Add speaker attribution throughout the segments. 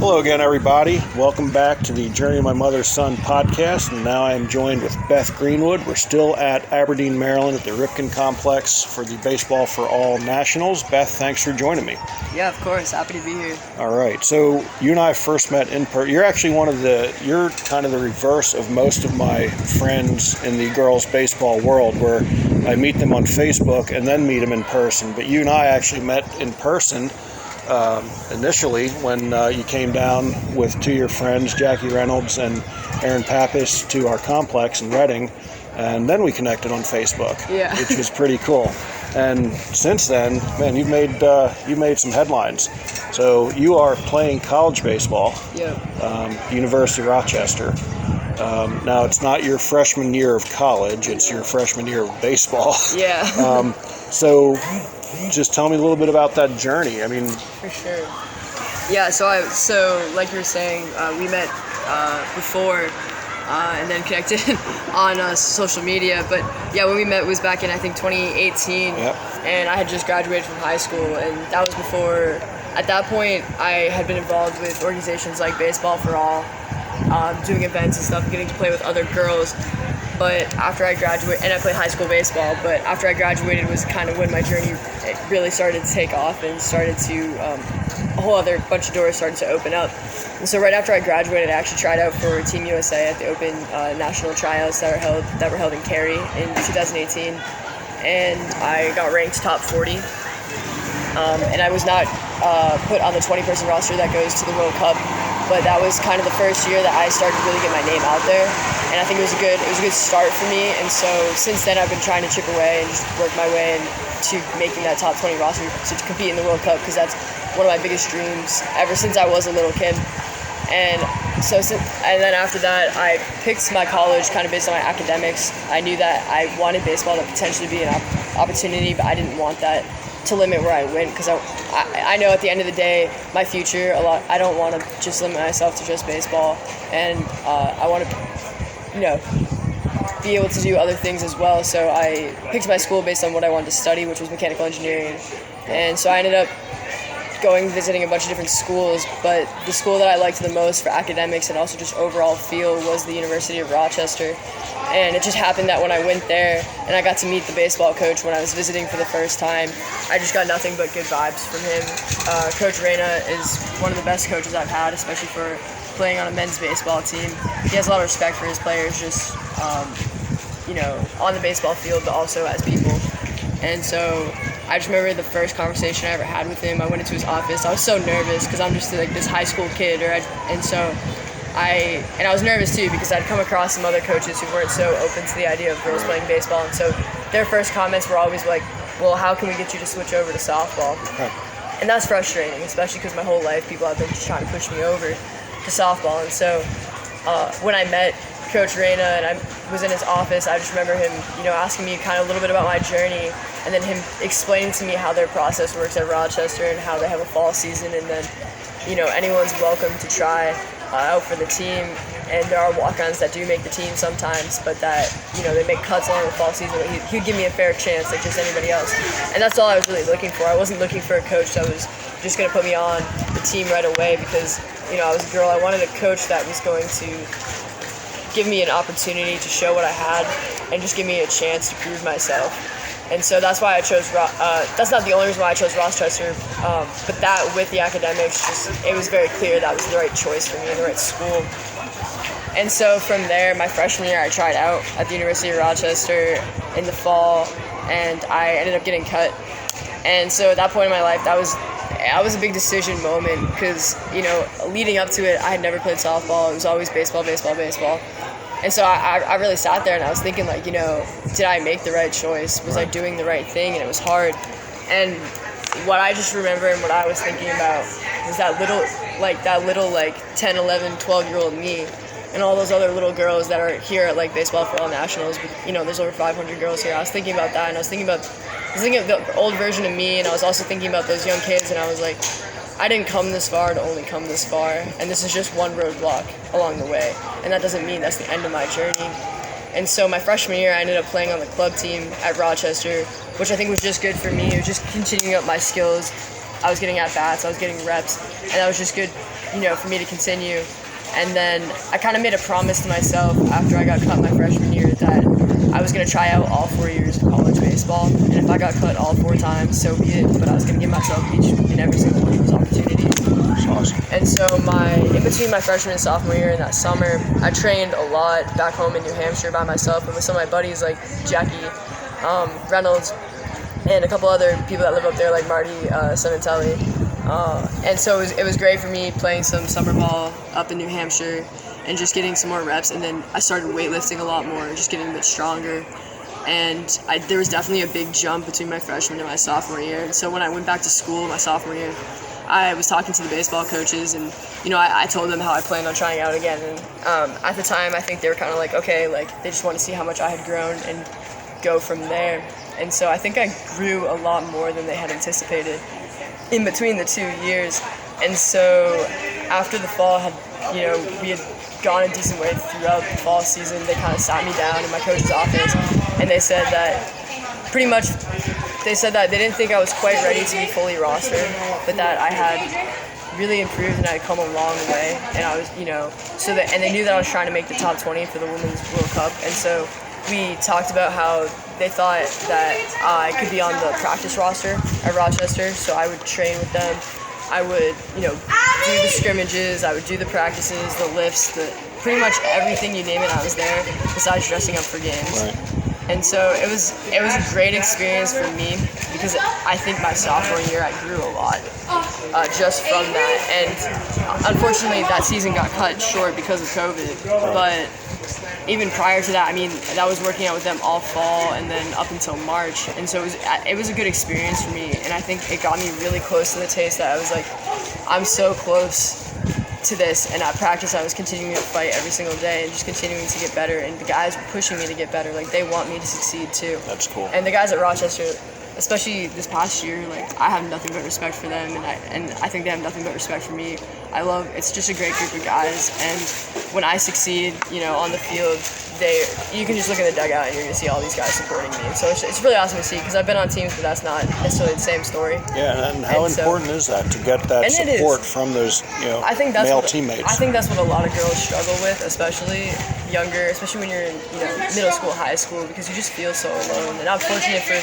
Speaker 1: Hello again, everybody. Welcome back to the Journey of My Mother's Son podcast, and now I am joined with Beth Greenwood. We're still at Aberdeen, Maryland at the Ripken Complex for the Baseball for All Nationals. Beth, thanks for joining me.
Speaker 2: Yeah, of course. Happy to be here.
Speaker 1: All right. So you and I first met in person. You're actually you're kind of the reverse of most of my friends in the girls' baseball world, where I meet them on Facebook and then meet them in person. But you and I actually met in person initially when you came down with two of your friends, Jackie Reynolds and Aaron Pappas, to our complex in Reading, and then we connected on Facebook, which was pretty cool. And since then, man, you've made some headlines. So you are playing college baseball, University of Rochester. Now it's not your freshman year of college; it's your freshman year of baseball.
Speaker 2: Yeah.
Speaker 1: So just tell me a little bit about that journey. I mean,
Speaker 2: for sure. Yeah. So like you were saying, we met before. And then connected on social media. But yeah, when we met was back in, I think, 2018.
Speaker 1: Yep.
Speaker 2: And I had just graduated from high school. And that was before, at that point, I had been involved with organizations like Baseball for All, doing events and stuff, getting to play with other girls. But after I graduated, and I played high school baseball, but after I graduated was kind of when my journey really started to take off and started to, a whole other bunch of doors started to open up. And so right after I graduated, I actually tried out for Team USA at the Open National Tryouts that were held in Cary in 2018. And I got ranked top 40. And I was not put on the 20-person roster that goes to the World Cup, but that was kind of the first year that I started to really get my name out there, and I think it was a good start for me. And so since then, I've been trying to chip away and just work my way into making that top 20 roster to compete in the World Cup, because that's one of my biggest dreams ever since I was a little kid. And then after that, I picked my college kind of based on my academics. I knew that I wanted baseball to potentially be an opportunity, but I didn't want that to limit where I went, because I know at the end of the day, my future, I don't want to just limit myself to just baseball, and I want to be able to do other things as well. So I picked my school based on what I wanted to study, which was mechanical engineering. And so I ended up visiting a bunch of different schools, but the school that I liked the most for academics and also just overall feel was the University of Rochester. And it just happened that when I went there and I got to meet the baseball coach when I was visiting for the first time, I just got nothing but good vibes from him. Coach Reyna is one of the best coaches I've had, especially for playing on a men's baseball team. He has a lot of respect for his players, just on the baseball field, but also as people. And so I just remember the first conversation I ever had with him. I went into his office. I was so nervous because I'm just like this high school kid, I was nervous too because I'd come across some other coaches who weren't so open to the idea of girls playing baseball, and so their first comments were always like, well, how can we get you to switch over to softball? And that's frustrating, especially because my whole life people have been just trying to push me over to softball. And so when I met Coach Reyna and I was in his office, I just remember him, asking me kind of a little bit about my journey, and then him explaining to me how their process works at Rochester and how they have a fall season, and then, anyone's welcome to try out for the team. And there are walk-ons that do make the team sometimes, but that, they make cuts along the fall season. He'd give me a fair chance like just anybody else. And that's all I was really looking for. I wasn't looking for a coach that was just going to put me on the team right away because, I was a girl. I wanted a coach that was going to give me an opportunity to show what I had and just give me a chance to prove myself. And so that's why I chose, that's not the only reason why I chose Rochester, but that with the academics, it was very clear that was the right choice for me and the right school. And so from there, my freshman year, I tried out at the University of Rochester in the fall, and I ended up getting cut. And so at that point in my life, that was a big decision moment because, leading up to it, I had never played softball. It was always baseball, baseball, baseball. And so I really sat there and I was thinking, like, did I make the right choice? Was I doing the right thing? And it was hard. And what I just remember and what I was thinking about was that little 10, 11, 12-year-old me and all those other little girls that are here at, Baseball for All Nationals. There's over 500 girls here. I was thinking about that, and I was thinking of the old version of me, and I was also thinking about those young kids, and I was like, I didn't come this far to only come this far, and this is just one roadblock along the way, and that doesn't mean that's the end of my journey. And so my freshman year, I ended up playing on the club team at Rochester, which I think was just good for me. It was just continuing up my skills. I was getting at-bats, I was getting reps, and that was just good for me to continue. And then I kind of made a promise to myself after I got cut my freshman year that I was going to try out all 4 years of college baseball. And if I got cut all 4 times, so be it. But I was going to give myself each and every single one of those opportunities.
Speaker 1: That's awesome.
Speaker 2: And so in between my freshman and sophomore year in that summer, I trained a lot back home in New Hampshire by myself and with some of my buddies like Jackie Reynolds and a couple other people that live up there like Marty Senatelli. And so it was great for me playing some summer ball up in New Hampshire and just getting some more reps. And then I started weightlifting a lot more, just getting a bit stronger. And there was definitely a big jump between my freshman and my sophomore year. And so when I went back to school my sophomore year, I was talking to the baseball coaches, and I told them how I planned on trying out again. And at the time, I think they were kind of like, okay, like they just want to see how much I had grown and go from there. And so I think I grew a lot more than they had anticipated in between the 2 years. And so after the fall we had gone a decent way throughout the fall season, they kind of sat me down in my coach's office, and they said that they didn't think I was quite ready to be fully rostered, but that I had really improved and I had come a long way. And I was, and they knew that I was trying to make the top 20 for the Women's World Cup. And so we talked about how they thought that I could be on the practice roster at Rochester, so I would train with them. I would, do the scrimmages, I would do the practices, the lifts, pretty much everything you name it, I was there, besides dressing up for games.
Speaker 1: Right.
Speaker 2: And so it was a great experience for me because I think my sophomore year I grew a lot just from that. And unfortunately that season got cut short because of COVID. But even prior to that, I was working out with them all fall and then up until March. And so it was a good experience for me. And I think it got me really close to the taste that I was like, I'm so close to this. And at practice I was continuing to fight every single day and just continuing to get better, and the guys were pushing me to get better. Like, they want me to succeed too.
Speaker 1: That's cool.
Speaker 2: And the guys at Rochester, especially this past year, like, I have nothing but respect for them, and I think they have nothing but respect for me. It's just a great group of guys, and when I succeed, on the field, you can just look in the dugout and you're gonna see all these guys supporting me. So it's really awesome to see, because I've been on teams, but that's not necessarily the same story.
Speaker 1: Yeah, and how important is that to get that support from those male teammates?
Speaker 2: I think that's what a lot of girls struggle with, especially when you're in middle school, high school, because you just feel so alone. And I'm fortunate for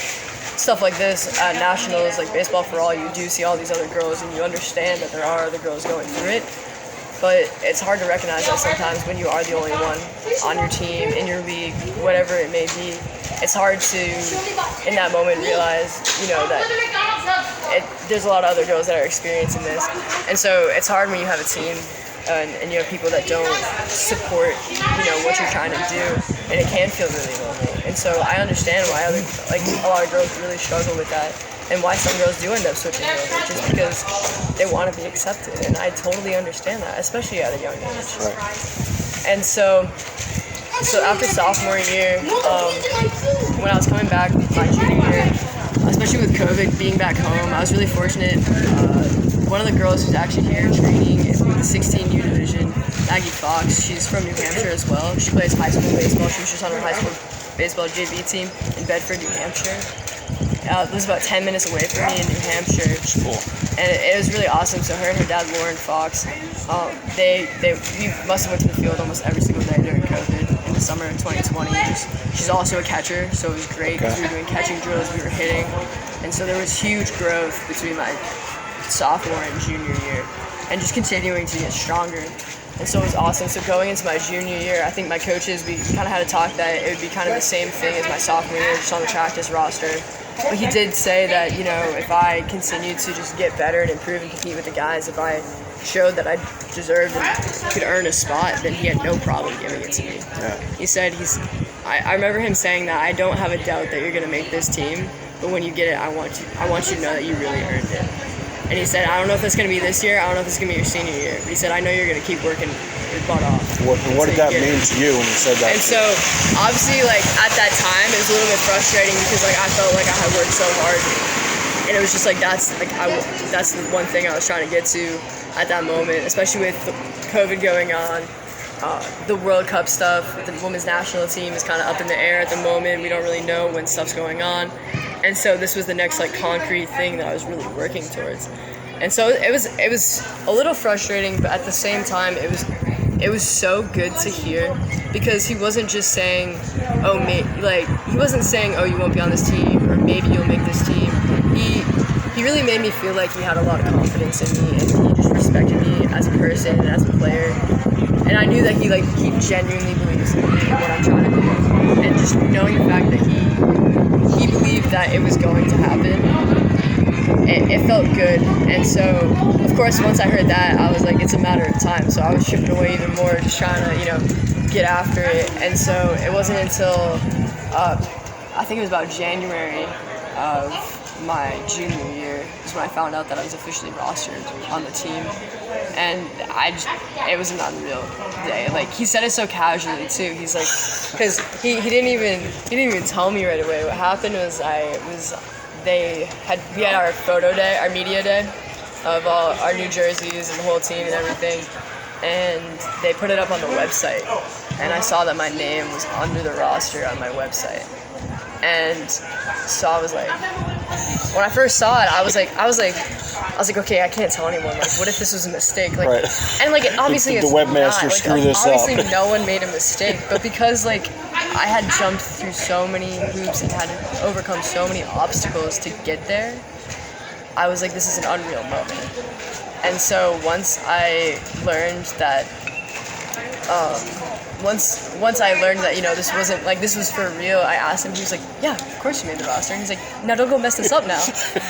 Speaker 2: stuff like this at Nationals, like Baseball for All. You do see all these other girls, and you understand that there are other girls going through it. But it's hard to recognize that sometimes when you are the only one on your team, in your league, whatever it may be. It's hard to, in that moment, realize, that there's a lot of other girls that are experiencing this. And so it's hard when you have a team and you have people that don't support, what you're trying to do, and it can feel really lonely. And so I understand why a lot of girls really struggle with that, and why some girls do end up switching over, just because they want to be accepted. And I totally understand that, especially at a young age.
Speaker 1: Right.
Speaker 2: And so after sophomore year, when I was coming back my junior year, especially with COVID being back home, I was really fortunate. One of the girls who's actually here training is with the 16U division, Maggie Fox. She's from New Hampshire as well. She plays high school baseball. She was just on her high school baseball JV team in Bedford, New Hampshire. It was about 10 minutes away from me in New Hampshire.
Speaker 1: That's cool.
Speaker 2: And it was really awesome. So her and her dad, Lauren Fox, we must have went to the field almost every single day during COVID in the summer of 2020. She's also a catcher, so it was great because we were doing catching drills, we were hitting. And so there was huge growth between my sophomore and junior year, and just continuing to get stronger. And so it was awesome. So going into my junior year, I think my coaches, we kind of had a talk that it would be kind of the same thing as my sophomore year, just on the practice roster. But he did say that, if I continued to just get better and improve and compete with the guys, if I showed that I deserved and could earn a spot, then he had no problem giving it to me.
Speaker 1: Yeah.
Speaker 2: He said, I remember him saying that I don't have a doubt that you're going to make this team, but when you get it, I want you to know that you really earned it. And he said, I don't know if it's going to be this year, I don't know if it's going to be your senior year, but he said, I know you're going to keep working your butt off.
Speaker 1: What did that mean to you when he said that?
Speaker 2: And so, obviously, at that time, it was a little bit frustrating because, I felt like I had worked so hard. And it was just that's the one thing I was trying to get to at that moment, especially with COVID going on. The World Cup stuff, the women's national team is kind of up in the air at the moment. We don't really know when stuff's going on. And so this was the next concrete thing that I was really working towards. And so it was a little frustrating, but at the same time, it was so good to hear, because he wasn't just saying, oh, he wasn't saying, oh, you won't be on this team, or maybe you'll make this team. He really made me feel like he had a lot of confidence in me, and he just respected me as a person and as a player. And I knew that he genuinely believes in me and what I'm trying to do. And just knowing the fact that he believed that it was going to happen, it felt good. And so, of course, once I heard that, I was like, it's a matter of time. So I was chipping away even more, just trying to, get after it. And so it wasn't until, I think it was about January of my junior year is when I found out that I was officially rostered on the team. And it was an unreal day. Like, he said it so casually too. He's like, because he didn't even tell me right away. What happened was we had our photo day, our media day, of all our new jerseys and the whole team and everything, and they put it up on the website, and I saw that my name was under the roster on my website. And so I was like, when I first saw it, I was like, okay, I can't tell anyone. Like, what if this was a mistake? Like,
Speaker 1: right.
Speaker 2: And like, obviously,
Speaker 1: the webmaster screwed this up.
Speaker 2: Obviously, no one made a mistake, but because like I had jumped through so many hoops and had to overcome so many obstacles to get there, I was like, this is an unreal moment. And so once I learned that. Once I learned that, this wasn't, like, this was for real, I asked him, he was like, yeah, of course you made the roster. And he's like, now don't go mess this up now.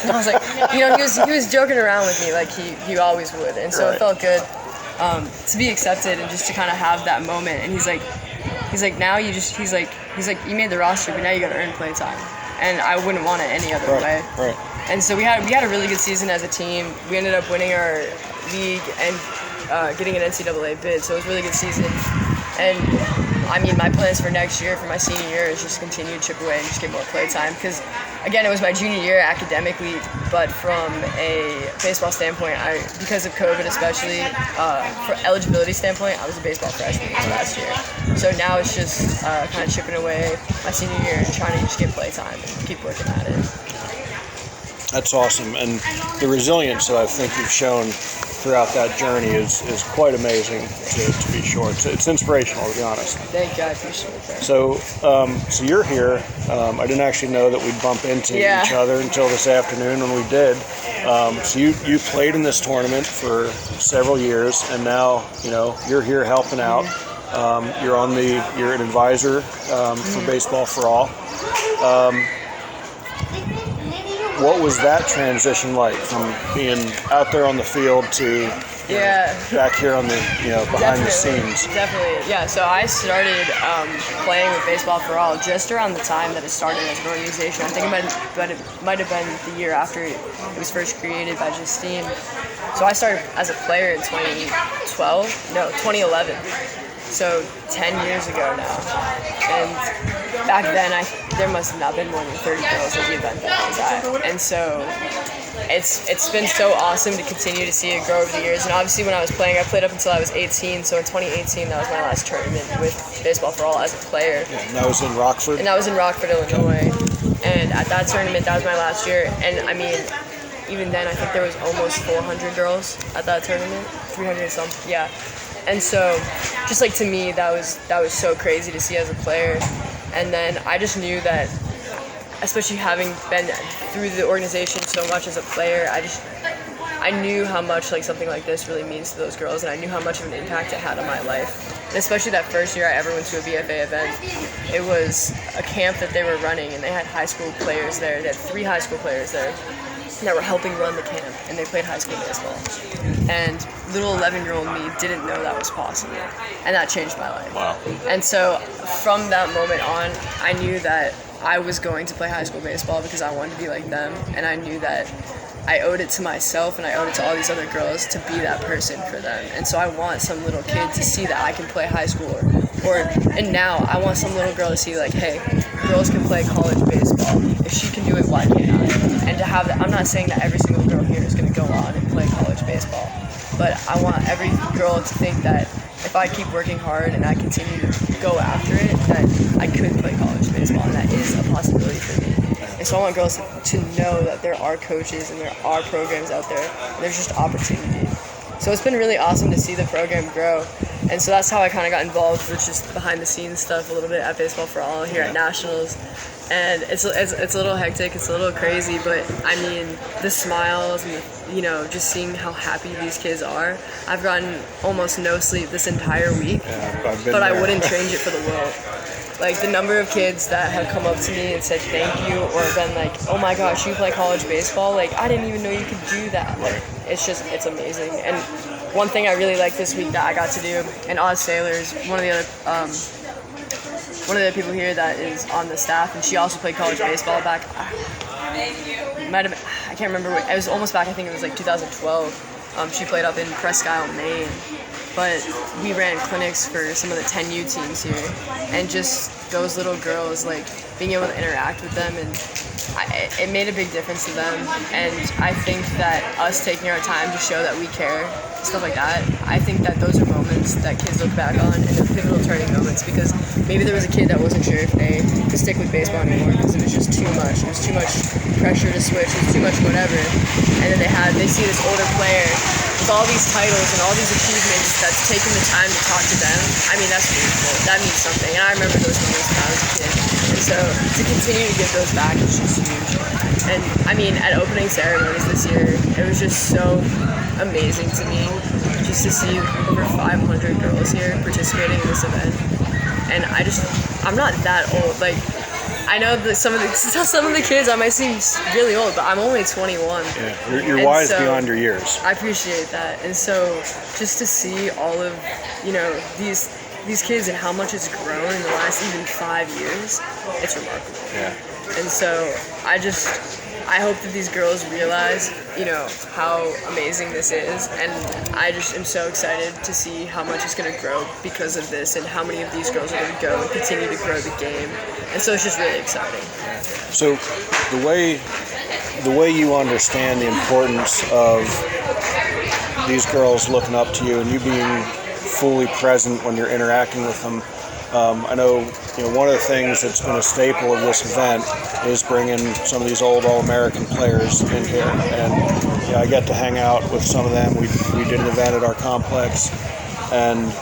Speaker 2: And I was like, he was joking around with me like he always would. And so It felt good to be accepted and just to kind of have that moment. And he's like, now you just, he's like, you made the roster, but now you got to earn play time. And I wouldn't want it any other way. Right. And so we had a really good season as a team. We ended up winning our league and getting an NCAA bid, so it was a really good season. And I mean, my plans for next year, for my senior year, is just continue to chip away and just get more play time. Because again, it was my junior year academically, but from a baseball standpoint, because of COVID especially, for eligibility standpoint, I was a baseball freshman last year. So now it's just kind of chipping away my senior year and trying to just get play time and keep working at it.
Speaker 1: That's awesome, and the resilience that I think you've shown throughout that journey is quite amazing, to be sure. It's inspirational, to be honest.
Speaker 2: Thank you, I appreciate that.
Speaker 1: So you're here. I didn't actually know that we'd bump into each other until this afternoon when we did. So you played in this tournament for several years, and now you're here helping out. You're an advisor for Baseball for All. What was that transition like from being out there on the field to back here on the behind the scenes? Definitely,
Speaker 2: yeah. So I started playing with Baseball for All just around the time that it started as an organization. I think it might have been the year after it was first created by Justine. So I started as a player in 2011. So 10 years ago now. And back then, there must have not been more than 30 girls at the event that I was at. And so it's been so awesome to continue to see it grow over the years. And obviously when I was playing, I played up until I was 18. So in 2018, that was my last tournament with Baseball for All as a player.
Speaker 1: Yeah, and that was in Rockford?
Speaker 2: And that was in Rockford, Illinois. And at that tournament, that was my last year. And I mean, even then, I think there was almost 400 girls at that tournament. 300 something, yeah. And so, just like to me, that was so crazy to see as a player. And then I just knew that, especially having been through the organization so much as a player, I knew how much like something like this really means to those girls, and I knew how much of an impact it had on my life. And especially that first year I ever went to a BFA event, it was a camp that they were running, and they had high school players there. They had 3 high school players there that were helping run the camp, and they played high school baseball. And little 11-year-old me didn't know that was possible, and that changed my life.
Speaker 1: Wow.
Speaker 2: And so from that moment on, I knew that I was going to play high school baseball because I wanted to be like them, and I knew that I owed it to myself and I owed it to all these other girls to be that person for them. And so I want some little kid to see that I can play high school, and now I want some little girl to see like, hey, girls can play college baseball. If she can do it, why can't I? And to have that, I'm not saying that every single girl here is going to go on and play college baseball, but I want every girl to think that if I keep working hard and I continue to go after it, that I could play college baseball, and that is a possibility for me. And so I want girls to know that there are coaches and there are programs out there, and there's just opportunity. So it's been really awesome to see the program grow. And so that's how I kind of got involved with just behind the scenes stuff a little bit at Baseball for All here at Nationals. And it's a little hectic, it's a little crazy, but I mean, the smiles and, you know, just seeing how happy these kids are. I've gotten almost no sleep this entire week, but I wouldn't change it for the world. Like, the number of kids that have come up to me and said thank you, or been like, oh my gosh, you play college baseball? Like, I didn't even know you could do that. Like, it's amazing. And one thing I really liked this week that I got to do, and Oz Sailor's one of the other people here that is on the staff, and she also played college baseball back. I can't remember. It was almost back. I think it was like 2012. She played up in Presque Isle, Maine. But we ran clinics for some of the 10U teams here, and just those little girls, like, being able to interact with them, and it made a big difference to them. And I think that us taking our time to show that we care, stuff like that, I think that those are moments that kids look back on, and they're pivotal turning moments, because maybe there was a kid that wasn't sure if they could stick with baseball anymore because it was just too much. It was too much pressure to switch. It was too much whatever. And then they see this older player with all these titles and all these achievements that's taking the time to talk to them. I mean, that's beautiful. That means something. And I remember those moments when I was a kid. And so to continue to give those back is just huge. And I mean, at opening ceremonies this year, it was just so amazing to me just to see over 500 girls here participating in this event. And I'm not that old. Like, I know that some of the kids, I might seem really old, but I'm only 21.
Speaker 1: Yeah, you're wise beyond your years.
Speaker 2: I appreciate that. And so just to see all of, you know, these kids and how much it's grown in the last even 5 years, it's remarkable.
Speaker 1: Yeah.
Speaker 2: And so I hope that these girls realize, you know, how amazing this is, and I just am so excited to see how much it's going to grow because of this, and how many of these girls are going to go and continue to grow the game. And so it's just really exciting.
Speaker 1: So the way you understand the importance of these girls looking up to you and you being fully present when you're interacting with them, I know, you know, one of the things that's been a staple of this event is bringing some of these old All-American players in here, and you know, I get to hang out with some of them. We did an event at our complex, and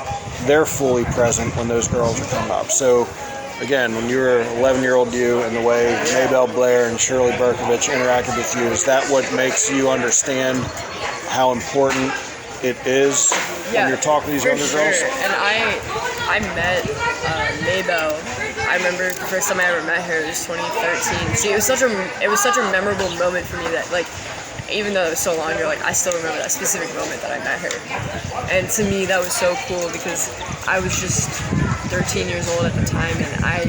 Speaker 1: they're fully present when those girls are coming up. So again, when you were 11-year-old you, and the way Maybelle Blair and Shirley Berkovich interacted with you, is that what makes you understand how important it is when you're talking to these younger girls?
Speaker 2: And I met Maybelle. I remember the first time I ever met her, it was 2013. See, it was such a memorable moment for me that, like, even though it was so long ago, like, I still remember that specific moment that I met her. And to me, that was so cool because I was just 13 years old at the time, and I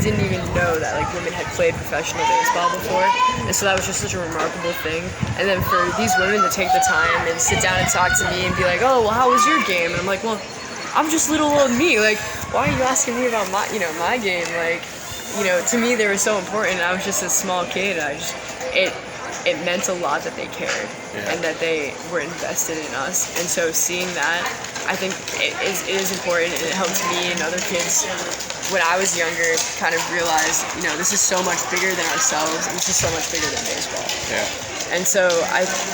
Speaker 2: didn't even know that, like, women had played professional baseball before. And so that was just such a remarkable thing. And then for these women to take the time and sit down and talk to me and be like, oh, well, how was your game? And I'm like, well, I'm just little old me. Like, why are you asking me about my game? Like, you know, to me, they were so important. I was just a small kid. It meant a lot that they cared and that they were invested in us. And so seeing that, I think it is important, and it helped me and other kids when I was younger kind of realize, you know, this is so much bigger than ourselves, and this is so much bigger than baseball. Yeah. And so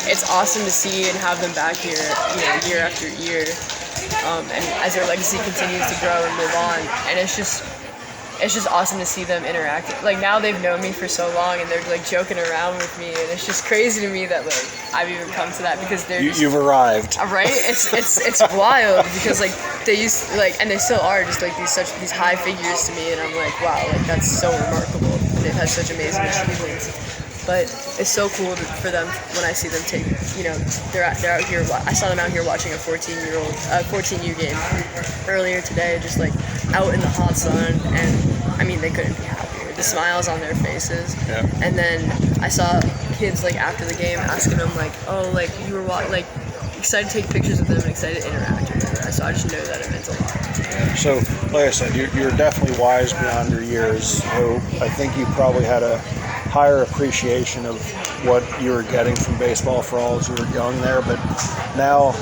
Speaker 2: it's awesome to see and have them back here, you know, year after year. And as their legacy continues to grow and move on, and it's just awesome to see them interact. Like, now they've known me for so long, and they're, like, joking around with me, and it's just crazy to me that, like, I've even come to that, because they're
Speaker 1: you've arrived.
Speaker 2: Right? It's wild, because, like, they used, like, and they still are just, like, these high figures to me, and I'm like, wow, like, that's so remarkable, and they've had such amazing achievements. But it's so cool for them when I see them take, you know, they're out here. I saw them out here watching a 14U game earlier today, just, like, out in the hot sun, and I mean, they couldn't be happier. The smiles on their faces. Yeah. And then I saw kids, like, after the game asking them, like, oh, like, you were like excited to take pictures with them and excited to interact with them. So I just know that it meant a lot.
Speaker 1: So, like I said, you're definitely wise beyond your years. So I think you probably had a higher appreciation of what you were getting from Baseball for All as you were young there. But now,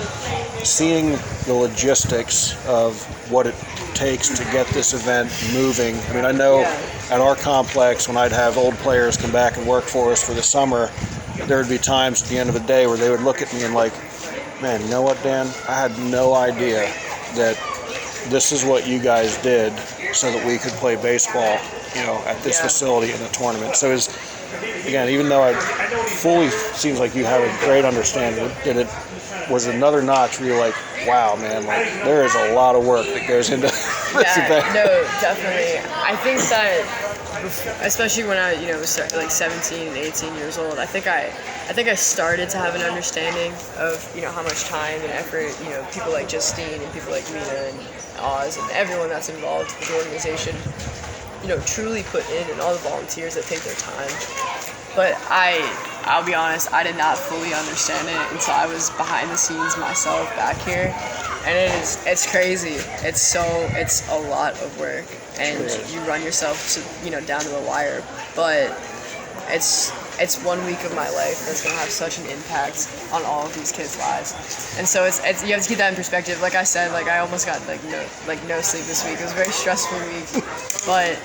Speaker 1: seeing the logistics of what it takes to get this event moving. I mean, I know at our complex, when I'd have old players come back and work for us for the summer, there would be times at the end of the day where they would look at me and like, man, you know what, Dan? I had no idea that this is what you guys did so that we could play baseball, at this facility in the tournament. So again, even though I fully seems like you have a great understanding, it was another notch where you're like, wow, man, like there is a lot of work that goes into this event.
Speaker 2: No, definitely. I think that, especially when I, was like 17 and 18 years old, I think I started to have an understanding of, how much time and effort, people like Justine and people like Mina and Oz and everyone that's involved with the organization, truly put in, and all the volunteers that take their time. But I'll be honest, I did not fully understand it until I was behind the scenes myself back here. And it's crazy. It's a lot of work, and you run yourself to, down to the wire. But it's 1 week of my life that's gonna have such an impact on all of these kids' lives. And so it's you have to keep that in perspective. Like I said, I almost got no sleep this week. It was a very stressful week, but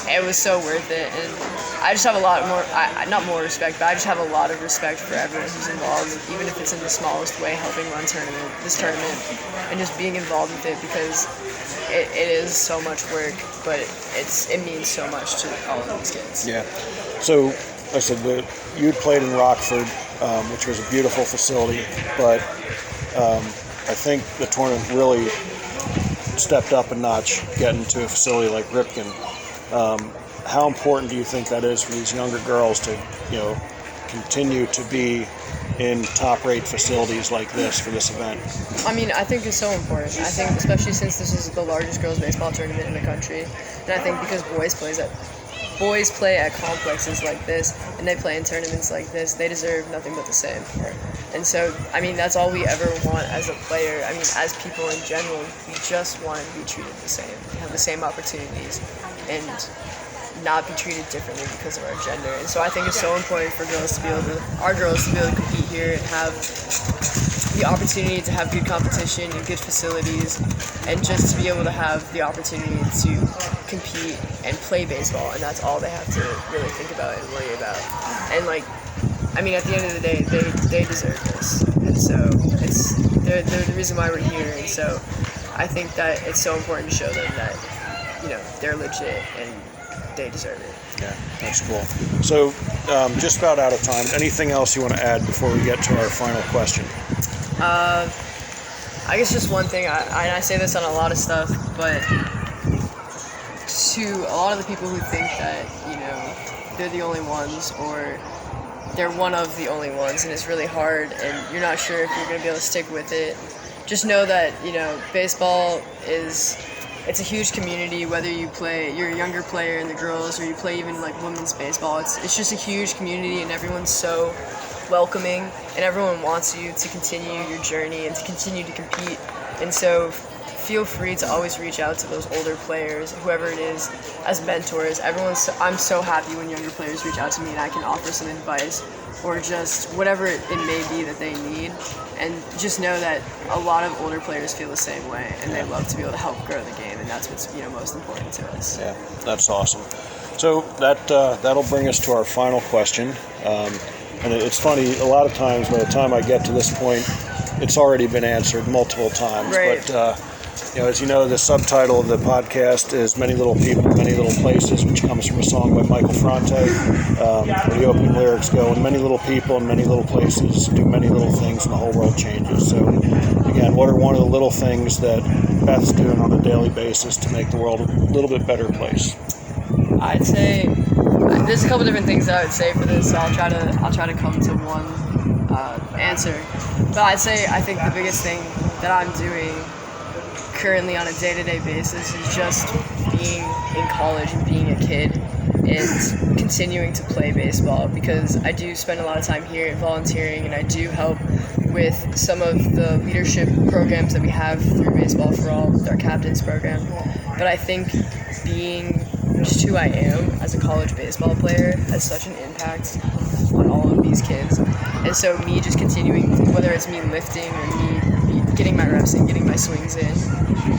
Speaker 2: it was so worth it. And I just have a lot more, not more respect, but I just have a lot of respect for everyone who's involved, even if it's in the smallest way, helping run this tournament, and just being involved with it, because it is so much work, but it means so much to all of these kids.
Speaker 1: Yeah. So, like I said, you'd played in Rockford, which was a beautiful facility, but I think the tournament really stepped up a notch getting to a facility like Ripken. How important do you think that is for these younger girls to, continue to be in top-rate facilities like this for this event?
Speaker 2: I mean, I think it's so important. I think especially since this is the largest girls baseball tournament in the country, and I think because boys play at complexes like this, and they play in tournaments like this, they deserve nothing but the same.
Speaker 1: Right.
Speaker 2: And so, I mean, that's all we ever want as a player. I mean, as people in general, we just want to be treated the same, have the same opportunities, and not be treated differently because of our gender. And so I think it's so important for our girls to be able to compete here and have the opportunity to have good competition and good facilities, and just to be able to have the opportunity to compete and play baseball, and that's all they have to really think about and worry about. And at the end of the day, they deserve this, and so they're the reason why we're here. And so I think that it's so important to show them that they're legit and they deserve it.
Speaker 1: Yeah, that's cool. So, just about out of time. Anything else you want to add before we get to our final question?
Speaker 2: I guess just one thing, I say this on a lot of stuff, but to a lot of the people who think that, they're the only ones, or they're one of the only ones, and it's really hard, and you're not sure if you're going to be able to stick with it, just know that, baseball it's a huge community, whether you're a younger player in the girls, or you play even women's baseball. It's just a huge community, and everyone's so welcoming, and everyone wants you to continue your journey and to continue to compete. And so feel free to always reach out to those older players, whoever it is, as mentors. I'm so happy when younger players reach out to me and I can offer some advice, or just whatever it may be that they need. And just know that a lot of older players feel the same way, and they love to be able to help grow the game, and that's what's most important to us.
Speaker 1: Yeah, that's awesome. So that'll bring us to our final question. And it's funny, a lot of times by the time I get to this point, it's already been answered multiple times.
Speaker 2: Right.
Speaker 1: But as you know, the subtitle of the podcast is Many Little People, Many Little Places, which comes from a song by Michael Franti, where the opening lyrics go, and many little people in many little places do many little things and the whole world changes. So again, what are one of the little things that Beth's doing on a daily basis to make the world a little bit better place?
Speaker 2: I'd say there's a couple different things that I would say for this, so I'll try to come to one answer. But I think the biggest thing that I'm doing currently on a day-to-day basis is just being in college and being a kid and continuing to play baseball, because I do spend a lot of time here volunteering, and I do help with some of the leadership programs that we have through Baseball for All, with our captains program. But I think being just who I am as a college baseball player has such an impact on all of these kids. And so me just continuing, whether it's me lifting or me getting my reps in, getting my swings in,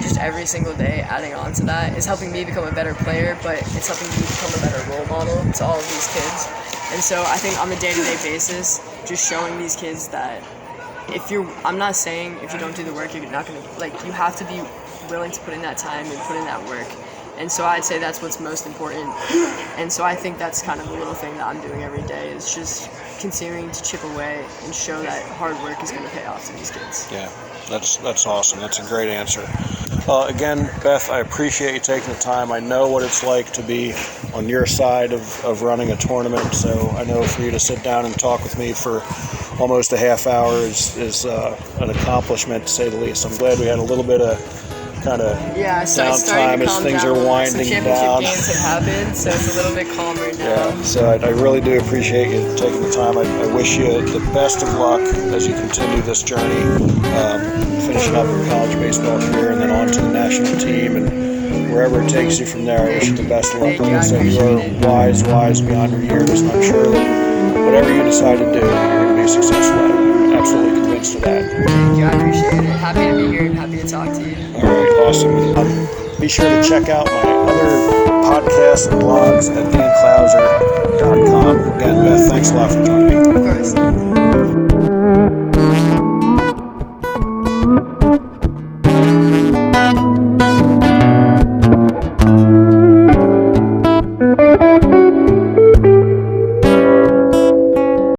Speaker 2: just every single day, adding on to that is helping me become a better player, but it's helping me become a better role model to all of these kids. And so I think on the day-to-day basis, just showing these kids that I'm not saying if you don't do the work, you're not going to, like, you have to be willing to put in that time and put in that work. And so I'd say that's what's most important. And so I think that's kind of the little thing that I'm doing every day is just continuing to chip away and show that hard work is going to pay off to these kids.
Speaker 1: Yeah, that's awesome. That's a great answer. Again, Beth, I appreciate you taking the time. I know what it's like to be on your side of running a tournament, so I know for you to sit down and talk with me for almost a half hour is an accomplishment, to say the least. I'm glad we had a little bit of kind of downtime as things are winding
Speaker 2: Some
Speaker 1: down.
Speaker 2: championship games have happened, so it's a little bit calmer now.
Speaker 1: Yeah, so I really do appreciate you taking the time. I wish you the best of luck as you continue this journey, finishing up your college baseball career and then on to the national team and wherever it takes you from there. I wish you the best of luck. Like I said, you are wise beyond your years, and I'm sure that whatever you decide to do, you're going to be successful at it. I'm absolutely convinced of that.
Speaker 2: Thank you, I appreciate it. Happy to be here and happy to talk to you.
Speaker 1: All right, awesome. Be sure to check out my other podcasts and blogs at DeanClouser.com. Again, Beth, thanks a lot for joining me.
Speaker 2: Of course.